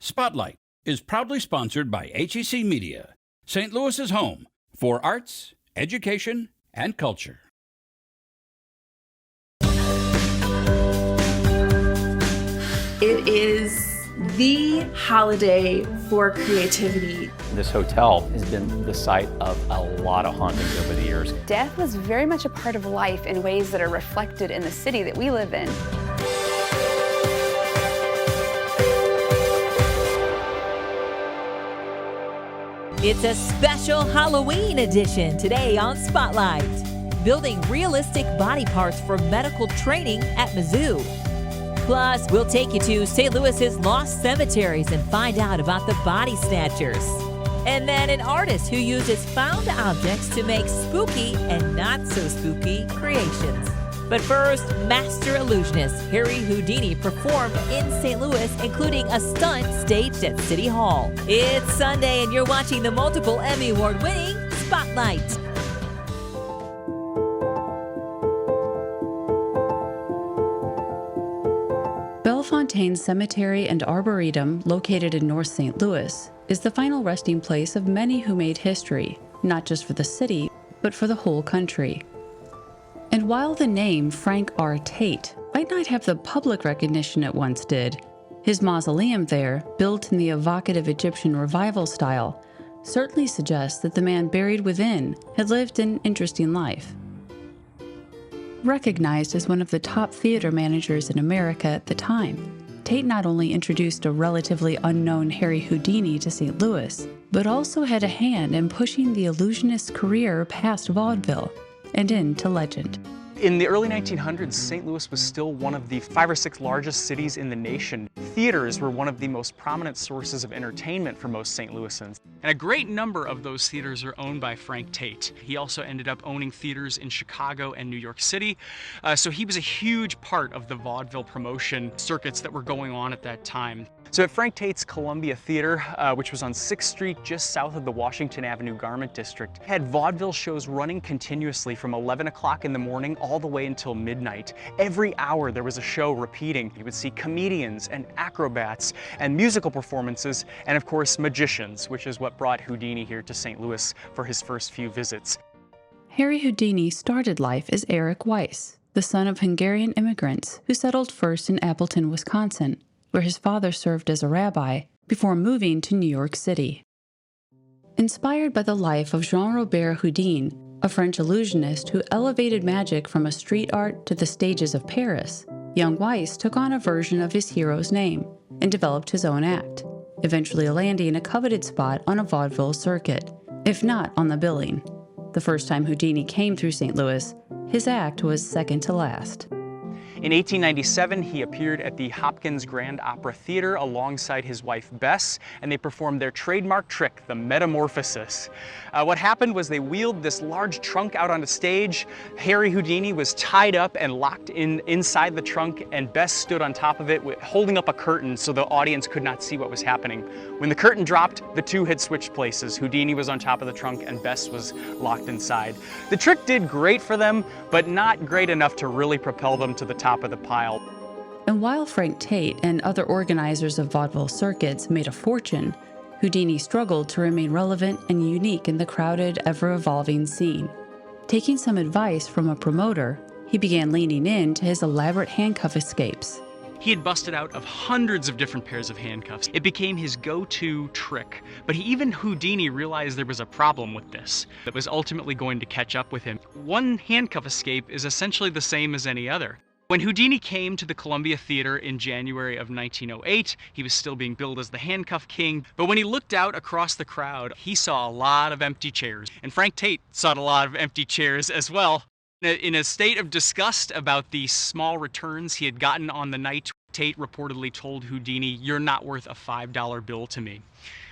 Spotlight is proudly sponsored by HEC Media, St. Louis's home for arts, education, and culture. It is the holiday for creativity. This hotel has been the site of a lot of hauntings over the years. Death was very much a part of life in ways that are reflected in the city that we live in. It's a special Halloween edition today on Spotlight. Building realistic body parts for medical training at Mizzou. Plus, we'll take you to St. Louis's lost cemeteries and find out about the body snatchers. And then an artist who uses found objects to make spooky and not so spooky creations. But first, master illusionist Harry Houdini performed in St. Louis, including a stunt staged at City Hall. It's Sunday and you're watching the multiple Emmy Award-winning Spotlight. Bellefontaine Cemetery and Arboretum, located in North St. Louis, is the final resting place of many who made history, not just for the city, but for the whole country. And while the name Frank R. Tate might not have the public recognition it once did, his mausoleum there, built in the evocative Egyptian revival style, certainly suggests that the man buried within had lived an interesting life. Recognized as one of the top theater managers in America at the time, Tate not only introduced a relatively unknown Harry Houdini to St. Louis, but also had a hand in pushing the illusionist's career past vaudeville and into legend. In the early 1900s, St. Louis was still one of the 5 or 6 largest cities in the nation. Theaters were one of the most prominent sources of entertainment for most St. Louisans. And a great number of those theaters are owned by Frank Tate. He also ended up owning theaters in Chicago and New York City. So he was a huge part of the vaudeville promotion circuits that were going on at that time. So at Frank Tate's Columbia Theater, which was on 6th Street just south of the Washington Avenue Garment District, had vaudeville shows running continuously from 11 o'clock in the morning all the way until midnight. Every hour there was a show repeating. You would see comedians and acrobats and musical performances and of course magicians, which is what brought Houdini here to St. Louis for his first few visits. Harry Houdini started life as Eric Weiss, the son of Hungarian immigrants who settled first in Appleton, Wisconsin, where his father served as a rabbi before moving to New York City. Inspired by the life of Jean-Robert Houdin, a French illusionist who elevated magic from a street art to the stages of Paris, young Weiss took on a version of his hero's name and developed his own act, eventually landing a coveted spot on a vaudeville circuit, if not on the billing. The first time Houdini came through St. Louis, his act was second to last. In 1897, he appeared at the Hopkins Grand Opera Theater alongside his wife Bess, and they performed their trademark trick, the metamorphosis. What happened was they wheeled this large trunk out onto stage. Harry Houdini was tied up and locked inside the trunk, and Bess stood on top of it, holding up a curtain so the audience could not see what was happening. When the curtain dropped, the two had switched places. Houdini was on top of the trunk and Bess was locked inside. The trick did great for them, but not great enough to really propel them to the top of the pile. And while Frank Tate and other organizers of vaudeville circuits made a fortune, Houdini struggled to remain relevant and unique in the crowded, ever-evolving scene. Taking some advice from a promoter, he began leaning into his elaborate handcuff escapes. He had busted out of hundreds of different pairs of handcuffs. It became his go-to trick. But even Houdini realized there was a problem with this that was ultimately going to catch up with him. One handcuff escape is essentially the same as any other. When Houdini came to the Columbia Theater in January of 1908, he was still being billed as the Handcuff King, but when he looked out across the crowd, he saw a lot of empty chairs. And Frank Tate saw a lot of empty chairs as well. In a state of disgust about the small returns he had gotten on the night, Tate reportedly told Houdini, "You're not worth a $5 bill to me."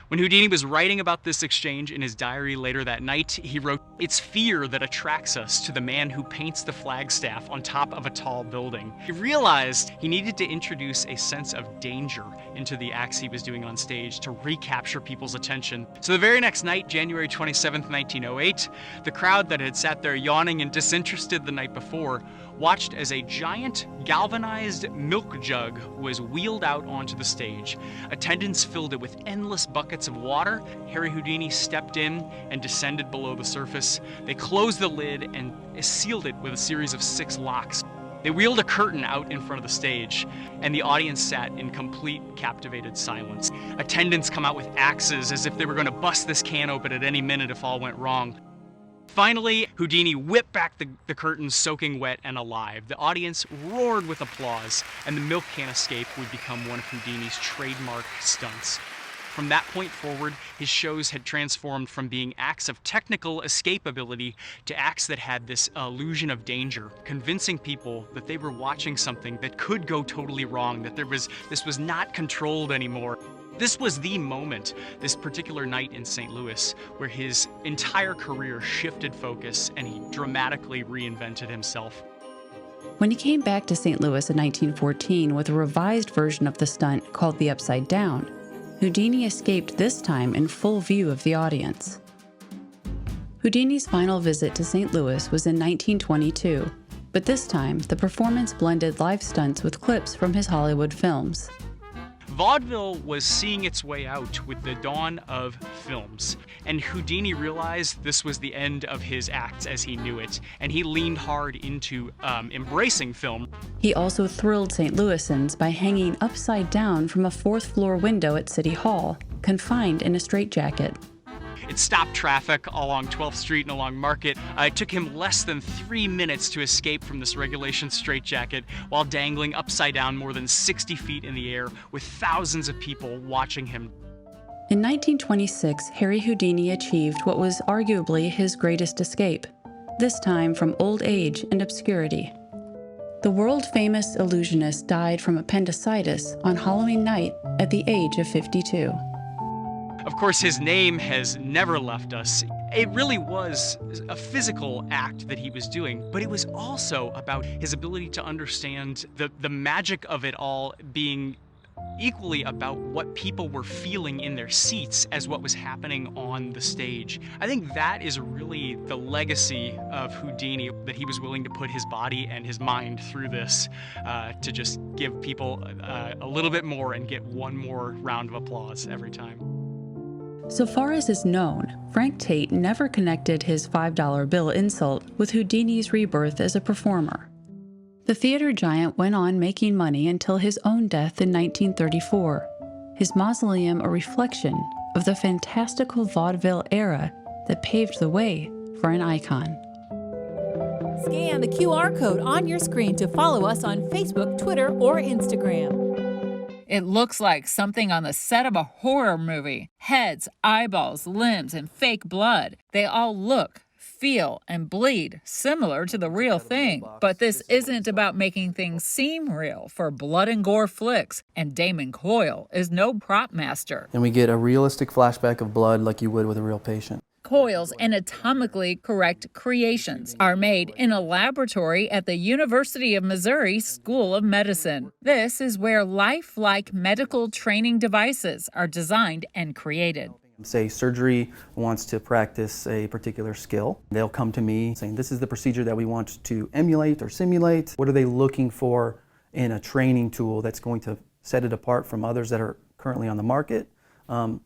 When Houdini was writing about this exchange in his diary later that night, he wrote, "It's fear that attracts us to the man who paints the flagstaff on top of a tall building." He realized he needed to introduce a sense of danger into the acts he was doing on stage to recapture people's attention. So the very next night, January 27th, 1908, the crowd that had sat there yawning and disinterested the night before watched as a giant galvanized milk jug was wheeled out onto the stage. Attendants filled it with endless buckets of water. Harry Houdini stepped in and descended below the surface. They closed the lid and sealed it with a series of 6 locks. They wheeled a curtain out in front of the stage, and the audience sat in complete captivated silence. Attendants come out with axes as if they were going to bust this can open at any minute if all went wrong. Finally, Houdini whipped back the curtains soaking wet and alive. The audience roared with applause, and the milk can escape would become one of Houdini's trademark stunts. From that point forward, his shows had transformed from being acts of technical escapability to acts that had this illusion of danger, convincing people that they were watching something that could go totally wrong, that this was not controlled anymore. This was the moment, this particular night in St. Louis, where his entire career shifted focus and he dramatically reinvented himself. When he came back to St. Louis in 1914 with a revised version of the stunt called the Upside Down, Houdini escaped this time in full view of the audience. Houdini's final visit to St. Louis was in 1922, but this time the performance blended live stunts with clips from his Hollywood films. Vaudeville was seeing its way out with the dawn of films, and Houdini realized this was the end of his acts as he knew it, and he leaned hard into embracing film. He also thrilled St. Louisans by hanging upside down from a 4th-floor window at City Hall, confined in a straitjacket. It stopped traffic along 12th Street and along Market. It took him less than 3 minutes to escape from this regulation straitjacket while dangling upside down more than 60 feet in the air with thousands of people watching him. In 1926, Harry Houdini achieved what was arguably his greatest escape, this time from old age and obscurity. The world-famous illusionist died from appendicitis on Halloween night at the age of 52. Of course, his name has never left us. It really was a physical act that he was doing, but it was also about his ability to understand the magic of it all being equally about what people were feeling in their seats as what was happening on the stage. I think that is really the legacy of Houdini, that he was willing to put his body and his mind through this to just give people a little bit more and get one more round of applause every time. So far as is known, Frank Tate never connected his $5 bill insult with Houdini's rebirth as a performer. The theater giant went on making money until his own death in 1934, his mausoleum a reflection of the fantastical vaudeville era that paved the way for an icon. Scan the QR code on your screen to follow us on Facebook, Twitter, or Instagram. It looks like something on the set of a horror movie. Heads, eyeballs, limbs, and fake blood. They all look, feel, and bleed similar to the real thing. But this isn't about making things seem real for blood and gore flicks, and Damon Coyle is no prop master. And we get a realistic flashback of blood like you would with a real patient. Coyle's anatomically correct creations are made in a laboratory at the University of Missouri School of Medicine. This is where lifelike medical training devices are designed and created. Say surgery wants to practice a particular skill. They'll come to me saying, this is the procedure that we want to emulate or simulate. What are they looking for in a training tool that's going to set it apart from others that are currently on the market?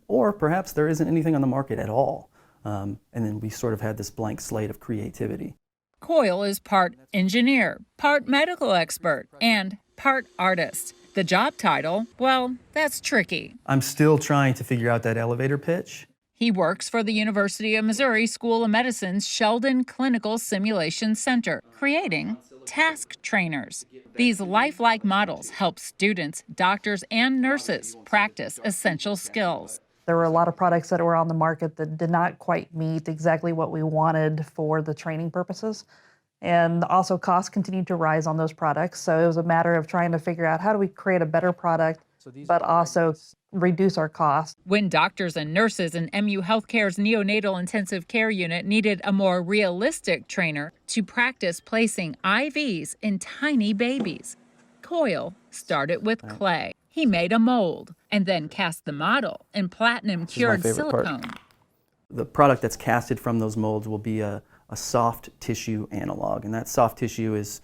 Or perhaps there isn't anything on the market at all. And then we sort of had this blank slate of creativity. Coyle is part engineer, part medical expert, and part artist. The job title, well, that's tricky. I'm still trying to figure out that elevator pitch. He works for the University of Missouri School of Medicine's Sheldon Clinical Simulation Center, creating task trainers. These lifelike models help students, doctors, and nurses practice essential skills. There were a lot of products that were on the market that did not quite meet exactly what we wanted for the training purposes. And also costs continued to rise on those products. So it was a matter of trying to figure out how do we create a better product, but also reduce our costs. When doctors and nurses in MU Healthcare's neonatal intensive care unit needed a more realistic trainer to practice placing IVs in tiny babies, Coyle started with clay. He made a mold and then cast the model in platinum-cured silicone. The product that's casted from those molds will be a soft tissue analog, and that soft tissue is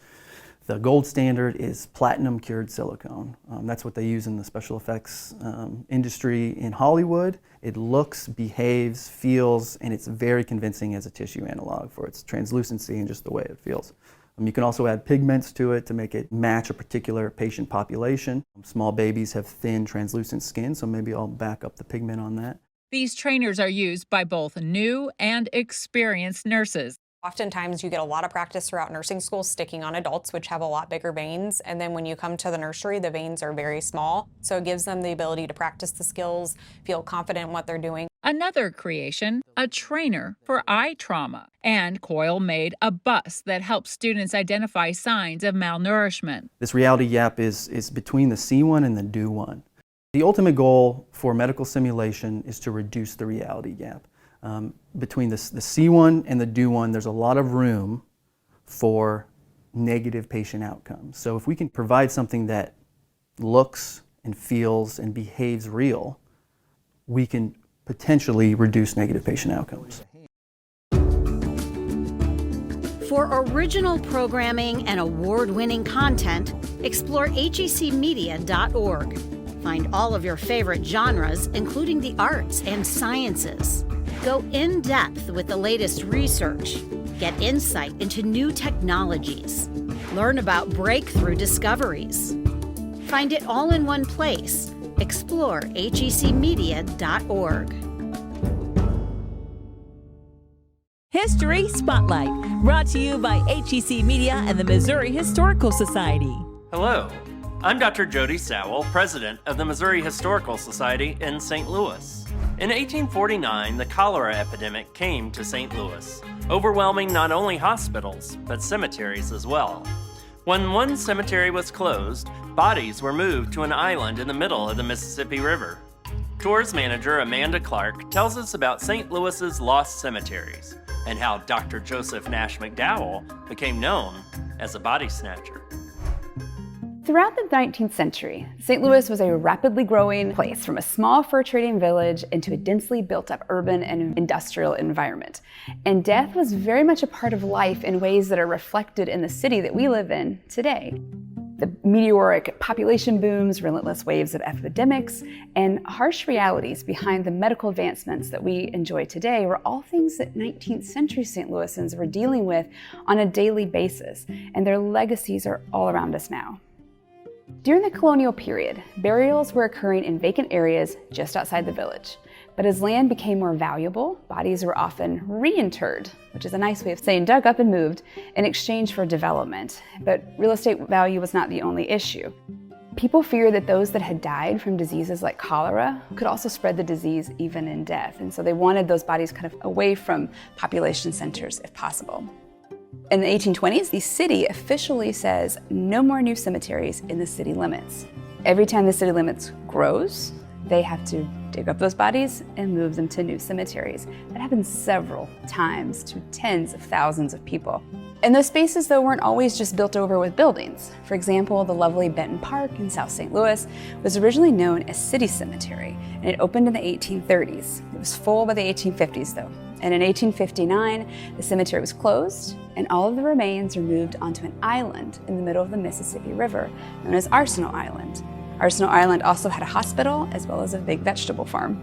The gold standard is platinum cured silicone. That's what they use in the special effects industry in Hollywood. It looks, behaves, feels, and it's very convincing as a tissue analog for its translucency and just the way it feels. You can also add pigments to it to make it match a particular patient population. Small babies have thin, translucent skin, so maybe I'll back up the pigment on that. These trainers are used by both new and experienced nurses. Oftentimes you get a lot of practice throughout nursing school sticking on adults, which have a lot bigger veins. And then when you come to the nursery, the veins are very small. So it gives them the ability to practice the skills, feel confident in what they're doing. Another creation, a trainer for eye trauma. And Coyle made a bus that helps students identify signs of malnourishment. This reality gap is between the see one and the do one. The ultimate goal for medical simulation is to reduce the reality gap. Between the see one and the do one, there's a lot of room for negative patient outcomes. So if we can provide something that looks and feels and behaves real, we can potentially reduce negative patient outcomes. For original programming and award-winning content, explore hecmedia.org. Find all of your favorite genres, including the arts and sciences. Go in-depth with the latest research. Get insight into new technologies. Learn about breakthrough discoveries. Find it all in one place. Explore hecmedia.org. History Spotlight, brought to you by HEC Media and the Missouri Historical Society. Hello, I'm Dr. Jody Sowell, president of the Missouri Historical Society in St. Louis. In 1849, the cholera epidemic came to St. Louis, overwhelming not only hospitals, but cemeteries as well. When one cemetery was closed, bodies were moved to an island in the middle of the Mississippi River. Tours manager Amanda Clark tells us about St. Louis's lost cemeteries and how Dr. Joseph Nash McDowell became known as a body snatcher. Throughout the 19th century, St. Louis was a rapidly growing place, from a small fur trading village into a densely built up urban and industrial environment. And death was very much a part of life in ways that are reflected in the city that we live in today. The meteoric population booms, relentless waves of epidemics, and harsh realities behind the medical advancements that we enjoy today were all things that 19th century St. Louisans were dealing with on a daily basis, and their legacies are all around us now. During the colonial period, burials were occurring in vacant areas just outside the village. But as land became more valuable, bodies were often reinterred, which is a nice way of saying dug up and moved, in exchange for development. But real estate value was not the only issue. People feared that those that had died from diseases like cholera could also spread the disease even in death. And so they wanted those bodies kind of away from population centers if possible. In the 1820s, the city officially says no more new cemeteries in the city limits. Every time the city limits grows, they have to dig up those bodies and move them to new cemeteries. That happens several times to tens of thousands of people. And those spaces, though, weren't always just built over with buildings. For example, the lovely Benton Park in South St. Louis was originally known as City Cemetery, and it opened in the 1830s. It was full by the 1850s, though. And in 1859, the cemetery was closed, and all of the remains were moved onto an island in the middle of the Mississippi River, known as Arsenal Island. Arsenal Island also had a hospital as well as a big vegetable farm.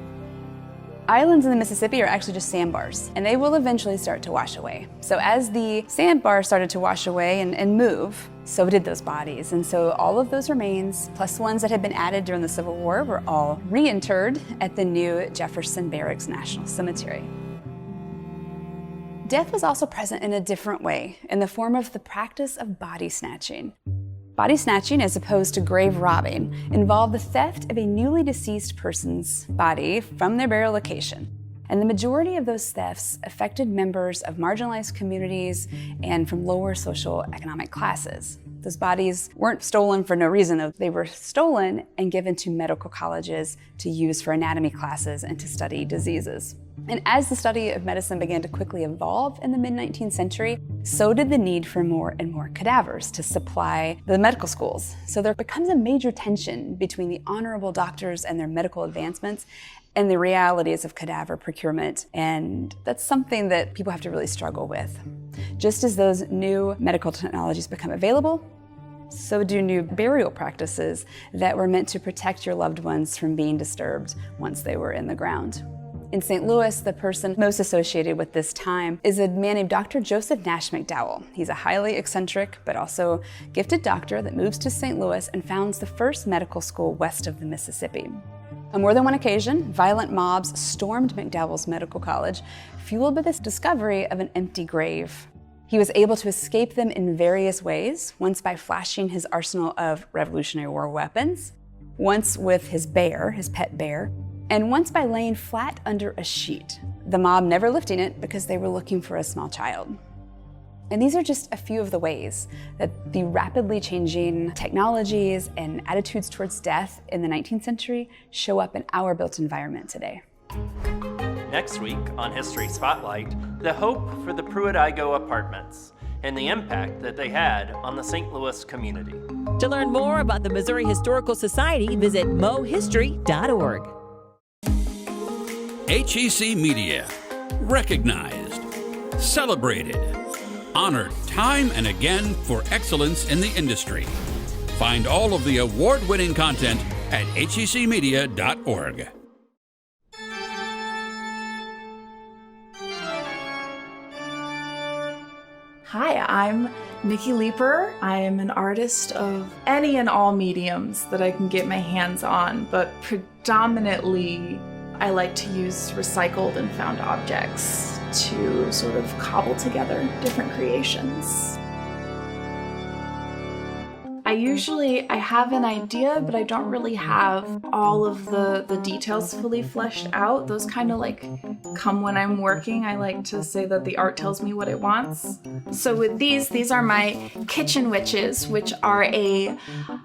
Islands in the Mississippi are actually just sandbars, and they will eventually start to wash away. So as the sandbars started to wash away and move, so did those bodies. And so all of those remains, plus ones that had been added during the Civil War, were all reinterred at the new Jefferson Barracks National Cemetery. Death was also present in a different way, in the form of the practice of body snatching. Body snatching, as opposed to grave robbing, involved the theft of a newly deceased person's body from their burial location. And the majority of those thefts affected members of marginalized communities and from lower social economic classes. Those bodies weren't stolen for no reason, though. They were stolen and given to medical colleges to use for anatomy classes and to study diseases. And as the study of medicine began to quickly evolve in the mid-19th century, so did the need for more and more cadavers to supply the medical schools. So there becomes a major tension between the honorable doctors and their medical advancements and the realities of cadaver procurement. And that's something that people have to really struggle with. Just as those new medical technologies become available, So do new burial practices that were meant to protect your loved ones from being disturbed once they were in the ground. In St. Louis, the person most associated with this time is a man named Dr. Joseph Nash McDowell. He's a highly eccentric but also gifted doctor that moves to St. Louis and founds the first medical school west of the Mississippi. On more than one occasion, violent mobs stormed McDowell's medical college, fueled by this discovery of an empty grave. He was able to escape them in various ways, once by flashing his arsenal of Revolutionary War weapons, once with his bear, his pet bear, and once by laying flat under a sheet, the mob never lifting it because they were looking for a small child. And these are just a few of the ways that the rapidly changing technologies and attitudes towards death in the 19th century show up in our built environment today. Next week on History Spotlight, the hope for the Pruitt-Igoe apartments and the impact that they had on the St. Louis community. To learn more about the Missouri Historical Society, visit mohistory.org. HEC Media. Recognized, celebrated, honored time and again for excellence in the industry. Find all of the award-winning content at hecmedia.org. Hi, I'm Nikki Leeper. I am an artist of any and all mediums that I can get my hands on, but predominantly I like to use recycled and found objects to sort of cobble together different creations. I have an idea, but I don't really have all of the details fully fleshed out. Those kind of like come when I'm working. I like to say that the art tells me what it wants. So with these are my kitchen witches, which are a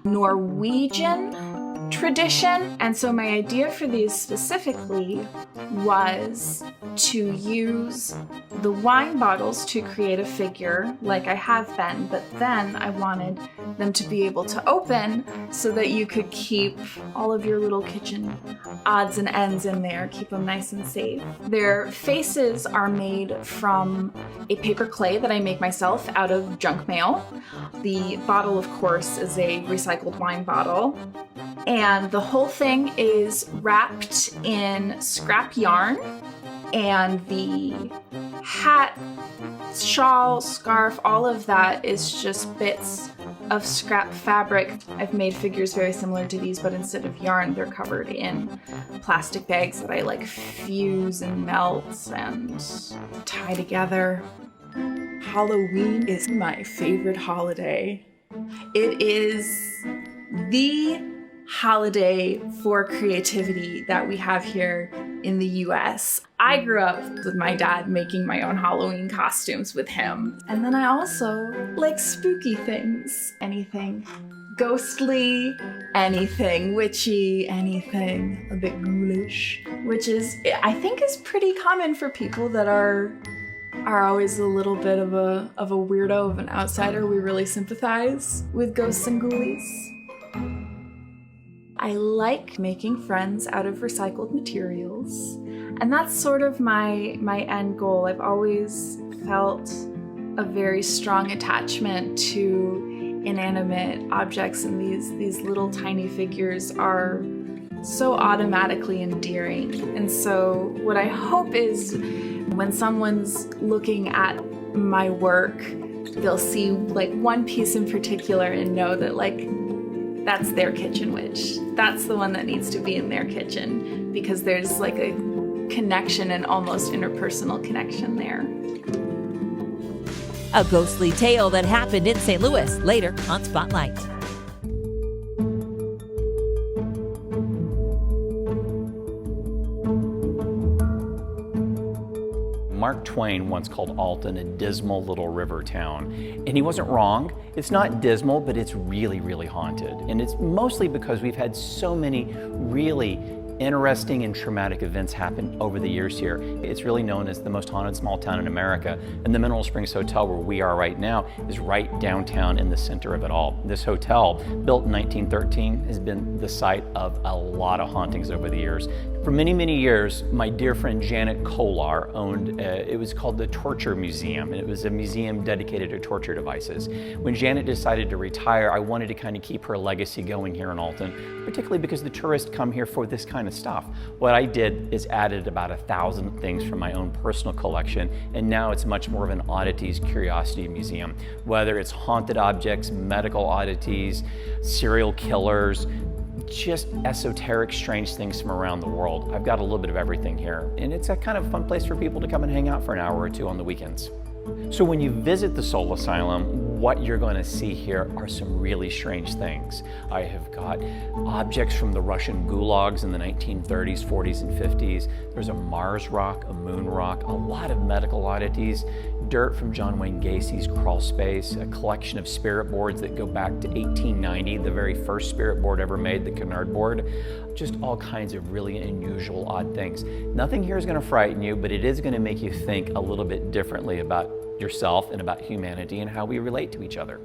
Norwegian tradition. And so my idea for these specifically was to use the wine bottles to create a figure like I have been, but then I wanted them to be able to open so that you could keep all of your little kitchen odds and ends in there, keep them nice and safe. Their faces are made from a paper clay that I make myself out of junk mail. The bottle, of course, is a recycled wine bottle. And the whole thing is wrapped in scrap yarn, and the hat, shawl, scarf, all of that is just bits of scrap fabric. I've made figures very similar to these, but instead of yarn, they're covered in plastic bags that I like fuse and melt and tie together. Halloween is my favorite holiday. It is the holiday for creativity that we have here in the US. I grew up with my dad making my own Halloween costumes with him. And then I also like spooky things. Anything ghostly, anything witchy, anything a bit ghoulish, which is, I think, is pretty common for people that are always a little bit of a weirdo, of an outsider. We really sympathize with ghosts and ghoulies. I like making friends out of recycled materials, and that's sort of my end goal. I've always felt a very strong attachment to inanimate objects, and these little tiny figures are so automatically endearing. And so what I hope is when someone's looking at my work, they'll see like one piece in particular and know that like that's their kitchen witch. That's the one that needs to be in their kitchen, because there's like a connection, and almost interpersonal connection there. A ghostly tale that happened in St. Louis, later on Spotlight. Mark Twain once called Alton a dismal little river town, and he wasn't wrong. It's not dismal, but it's really, really haunted. And it's mostly because we've had so many really interesting and traumatic events happened over the years here. It's really known as the most haunted small town in America, and the Mineral Springs Hotel, where we are right now, is right downtown in the center of it all. This hotel, built in 1913, has been the site of a lot of hauntings over the years. For many, many years, my dear friend Janet Kolar owned, it was called the Torture Museum, and it was a museum dedicated to torture devices. When Janet decided to retire, I wanted to kind of keep her legacy going here in Alton, particularly because the tourists come here for this kind of stuff. What I did is added about 1,000 things from my own personal collection, and now it's much more of an oddities curiosity museum. Whether it's haunted objects, medical oddities, serial killers, just esoteric, strange things from around the world. I've got a little bit of everything here, and it's a kind of fun place for people to come and hang out for an hour or two on the weekends. So when you visit the Soul Asylum, what you're going to see here are some really strange things. I have got objects from the Russian gulags in the 1930s, 40s, and 50s. There's a Mars rock, a moon rock, a lot of medical oddities, dirt from John Wayne Gacy's crawl space, a collection of spirit boards that go back to 1890, the very first spirit board ever made, the Canard board. Just all kinds of really unusual, odd things. Nothing here is going to frighten you, but it is going to make you think a little bit differently about yourself and about humanity and how we relate to each other.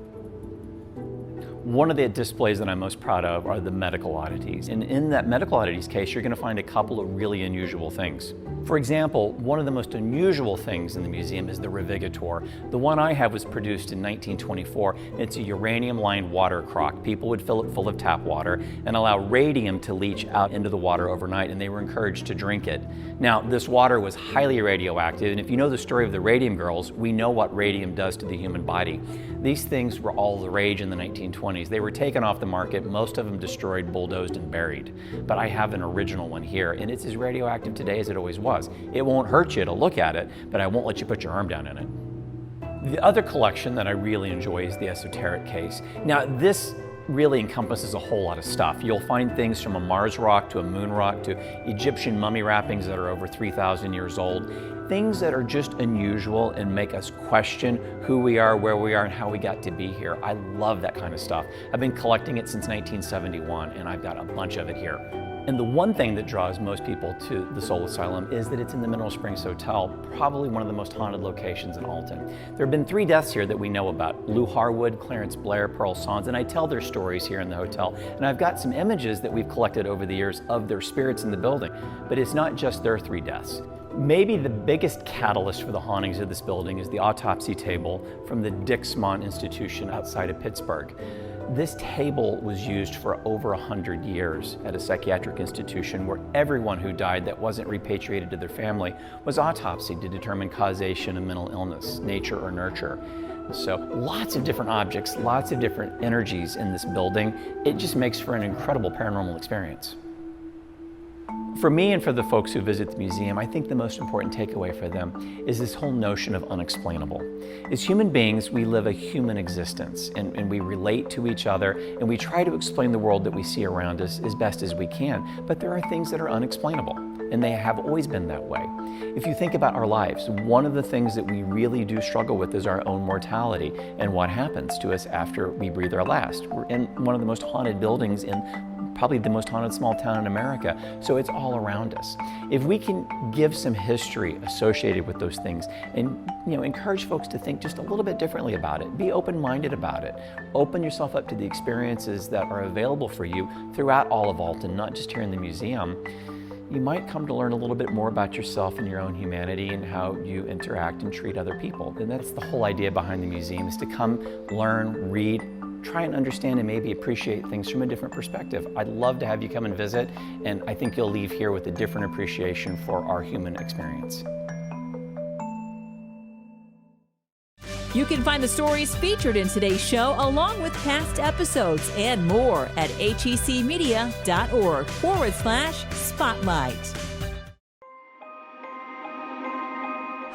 One of the displays that I'm most proud of are the medical oddities. And in that medical oddities case, you're going to find a couple of really unusual things. For example, one of the most unusual things in the museum is the Revigator. The one I have was produced in 1924. It's a uranium-lined water crock. People would fill it full of tap water and allow radium to leach out into the water overnight, and they were encouraged to drink it. Now, this water was highly radioactive, and if you know the story of the Radium Girls, we know what radium does to the human body. These things were all the rage in the 1920s. They were taken off the market, most of them destroyed, bulldozed, and buried. But I have an original one here, and it's as radioactive today as it always was. It won't hurt you to look at it, but I won't let you put your arm down in it. The other collection that I really enjoy is the esoteric case. Now, this really encompasses a whole lot of stuff. You'll find things from a Mars rock to a moon rock to Egyptian mummy wrappings that are over 3,000 years old. Things that are just unusual and make us question who we are, where we are, and how we got to be here. I love that kind of stuff. I've been collecting it since 1971, and I've got a bunch of it here. And the one thing that draws most people to the Soul Asylum is that it's in the Mineral Springs Hotel, probably one of the most haunted locations in Alton. There have been 3 deaths here that we know about: Lou Harwood, Clarence Blair, Pearl Sands, and I tell their stories here in the hotel. And I've got some images that we've collected over the years of their spirits in the building. But it's not just their 3 deaths. Maybe the biggest catalyst for the hauntings of this building is the autopsy table from the Dixmont Institution outside of Pittsburgh. This table was used for over 100 years at a psychiatric institution where everyone who died that wasn't repatriated to their family was autopsied to determine causation of mental illness, nature or nurture. So lots of different objects, lots of different energies in this building. It just makes for an incredible paranormal experience. For me and for the folks who visit the museum, I think the most important takeaway for them is this whole notion of unexplainable. As human beings, we live a human existence, and we relate to each other, and we try to explain the world that we see around us as best as we can, but there are things that are unexplainable, and they have always been that way. If you think about our lives, one of the things that we really do struggle with is our own mortality and what happens to us after we breathe our last. We're in one of the most haunted buildings in probably the most haunted small town in America, so it's all around us. If we can give some history associated with those things and encourage folks to think just a little bit differently about it, be open-minded about it, open yourself up to the experiences that are available for you throughout all of Alton, not just here in the museum, you might come to learn a little bit more about yourself and your own humanity and how you interact and treat other people. And that's the whole idea behind the museum, is to come, learn, read, try and understand and maybe appreciate things from a different perspective. I'd love to have you come and visit, and I think you'll leave here with a different appreciation for our human experience. You can find the stories featured in today's show along with past episodes and more at hecmedia.org/spotlight.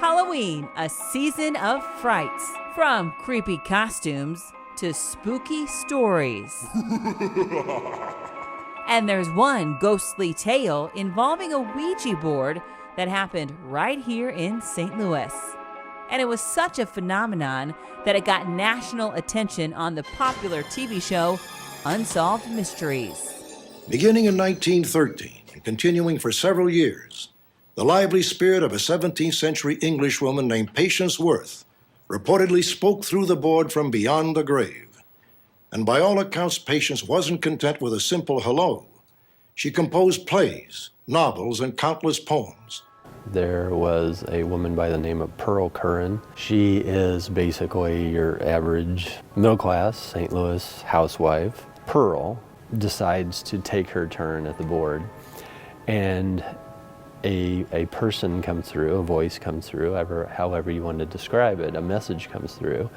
Halloween, a season of frights. From creepy costumes to spooky stories. And there's one ghostly tale involving a Ouija board that happened right here in St. Louis. And it was such a phenomenon that it got national attention on the popular TV show Unsolved Mysteries. Beginning in 1913, and continuing for several years, the lively spirit of a 17th century Englishwoman named Patience Worth reportedly spoke through the board from beyond the grave. And by all accounts, Patience wasn't content with a simple hello. She composed plays, novels, and countless poems. There was a woman by the name of Pearl Curran. She is basically your average middle-class St. Louis housewife. Pearl decides to take her turn at the board, and a person comes through, a voice comes through, however you want to describe it, a message comes through,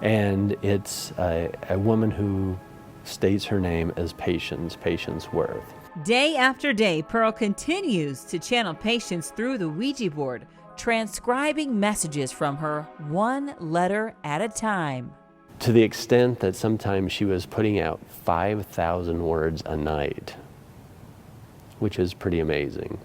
and it's a woman who states her name as Patience Worth. Day after day, Pearl continues to channel Patience through the Ouija board, transcribing messages from her one letter at a time. To the extent that sometimes she was putting out 5,000 words a night, which is pretty amazing.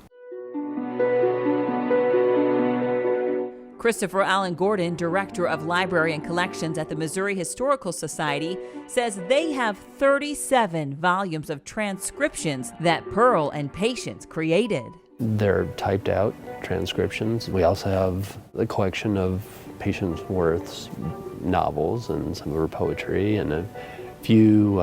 Christopher Allen Gordon, Director of Library and Collections at the Missouri Historical Society, says they have 37 volumes of transcriptions that Pearl and Patience created. They're typed out transcriptions. We also have a collection of Patience Worth's novels and some of her poetry and a few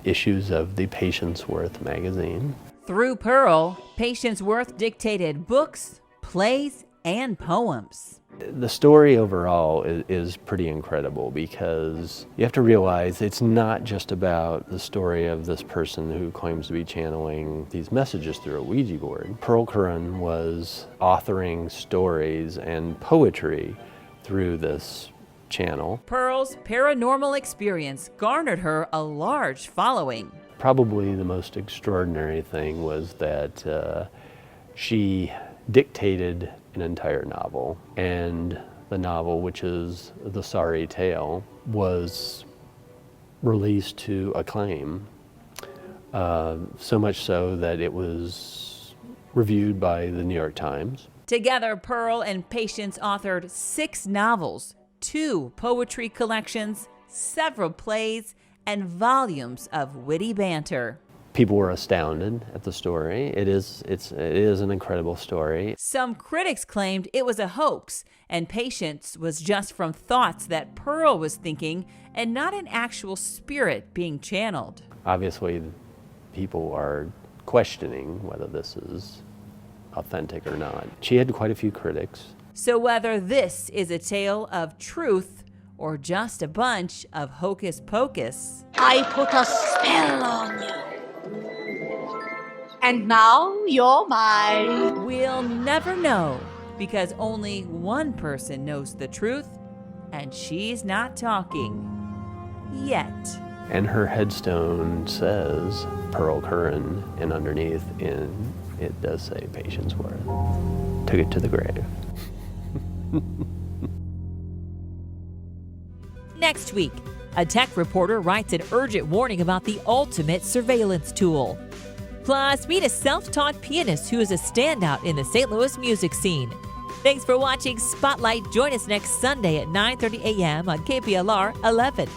issues of the Patience Worth magazine. Through Pearl, Patience Worth dictated books, plays, and poems. The story overall is pretty incredible because you have to realize it's not just about the story of this person who claims to be channeling these messages through a Ouija board. Pearl Curran was authoring stories and poetry through this channel. Pearl's paranormal experience garnered her a large following. Probably the most extraordinary thing was that she dictated an entire novel, and the novel, which is The Sorry Tale, was released to acclaim, so much so that it was reviewed by the New York Times. Together, Pearl and Patience authored 6 novels, 2 poetry collections, several plays, and volumes of witty banter. People were astounded at the story. It is an incredible story. Some critics claimed it was a hoax, and Patience was just from thoughts that Pearl was thinking and not an actual spirit being channeled. Obviously, people are questioning whether this is authentic or not. She had quite a few critics. So whether this is a tale of truth or just a bunch of hocus pocus, I put a spell on you. And now you're mine. We'll never know, because only one person knows the truth, and she's not talking yet. And her headstone says Pearl Curran, and underneath it does say Patience Worth. Took it to the grave. Next week, a tech reporter writes an urgent warning about the ultimate surveillance tool. Plus, meet a self-taught pianist who is a standout in the St. Louis music scene. Thanks for watching Spotlight. Join us next Sunday at 9:30 a.m. on KPLR 11.